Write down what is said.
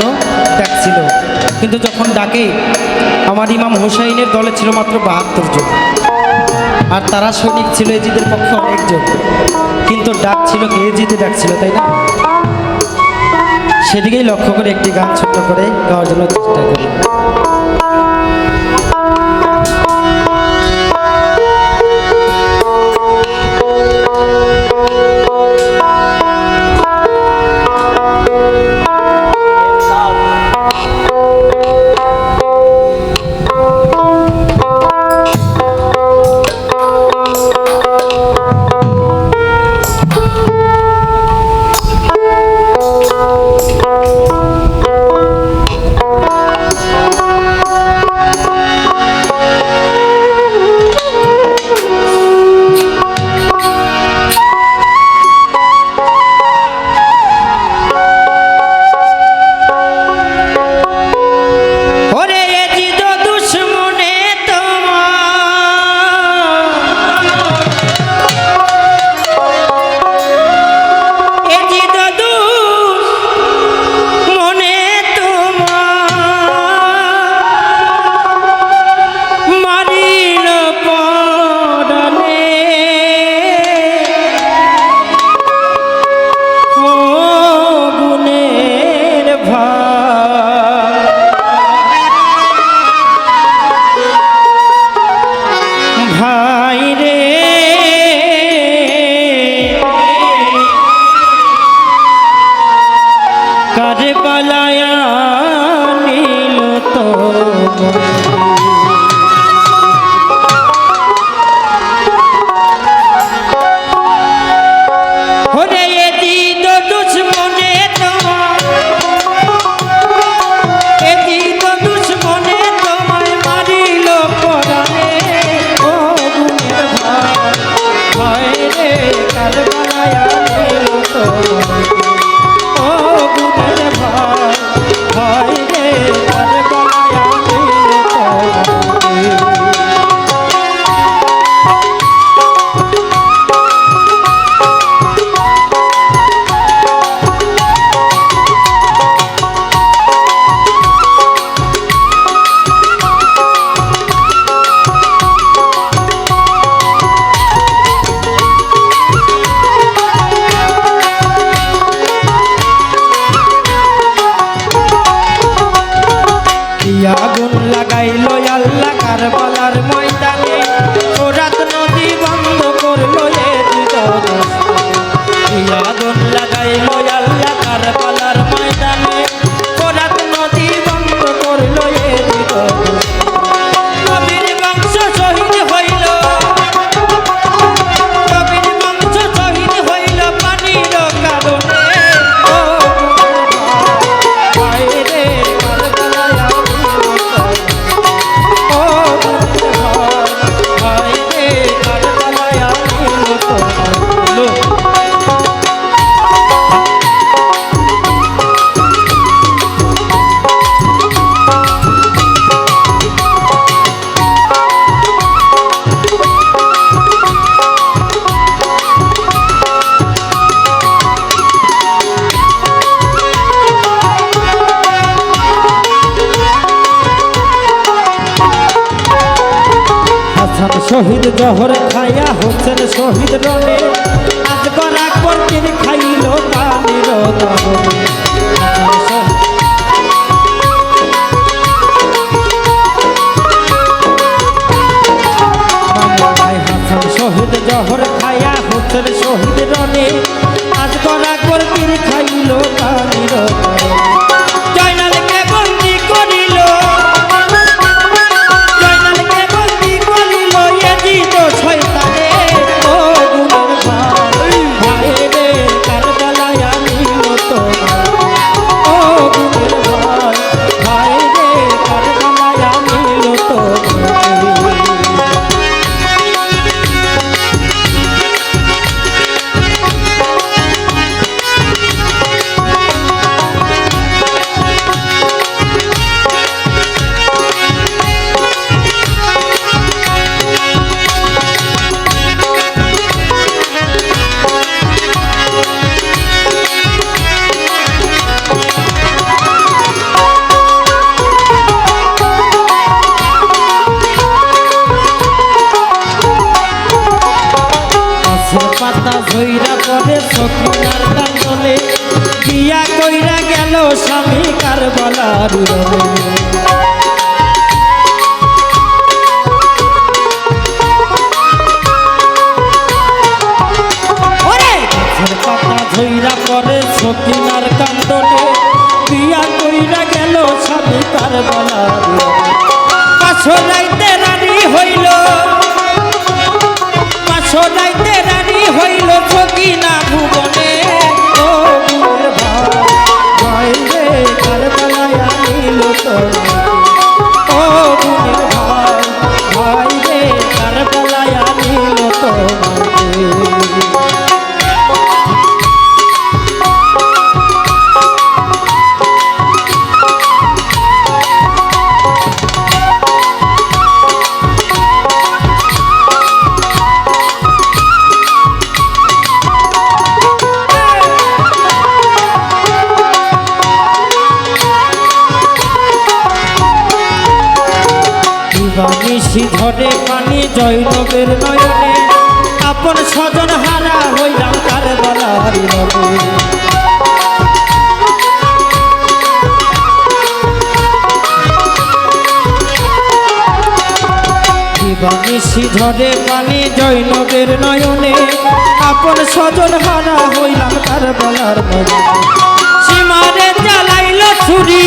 জন্য ডাকছিল, কিন্তু যখন ডাকে আমার ইমাম হুসাইনের দলে ছিল মাত্র ৭২ জন, আর তারা সৈনিক ছিল এজিদের পক্ষে অনেকজন, কিন্তু ডাক ছিল কে? এজিদে ডাকছিল, তাই না? সেদিকেই লক্ষ্য করে একটি গান ছোট্ট করে গাওয়ার জন্য চেষ্টা করি। আগুন লাগাইলো আল্লাহ কারবালার ময়দানে, ফোরাত নদী বন্ধ করলো আগুন লাগাইলো আল্লাহ কারবালার ময়দানে, ফোরাত নদী বন্ধ করলো কবির বংশ শহীদ হইল, কবির বংশ শহীদ হইল পানির কারণে। শহীদ জহর খায়া হোসেন শহীদ রনে, আজ করা করতেন খাইল পানির হাসান শহীদ জহর খায়া হোসেন শহীদ রনে, আজ করা করতেন খাইল পানির তো স্বামী কারবালার রণে। গাছের পাতা ধইরা পরে সখিনার কান্দনে বিয়া কইরা গেল স্বামী কারবালার রণে। পাশরাইতে রানী হইল, পাশরাইতে রানী হইল সখিনা ভুবনে। ও গুণের ভাই ভাই রে কারবালায় আনিল তোমাকে। ও গুণের ভাই ভাই রে কারবালায় আনিল তোমাকে। নিশি ঝরে পানি জৈনবের নয়নে আপন স্বজন হারা হইলাম কারবালার রণে। নিশি ঝরে পানি জৈনবের নয়নে আপন স্বজন হারা হইলাম কারবালার রণে। সীমারে জ্বালাইল ছুরি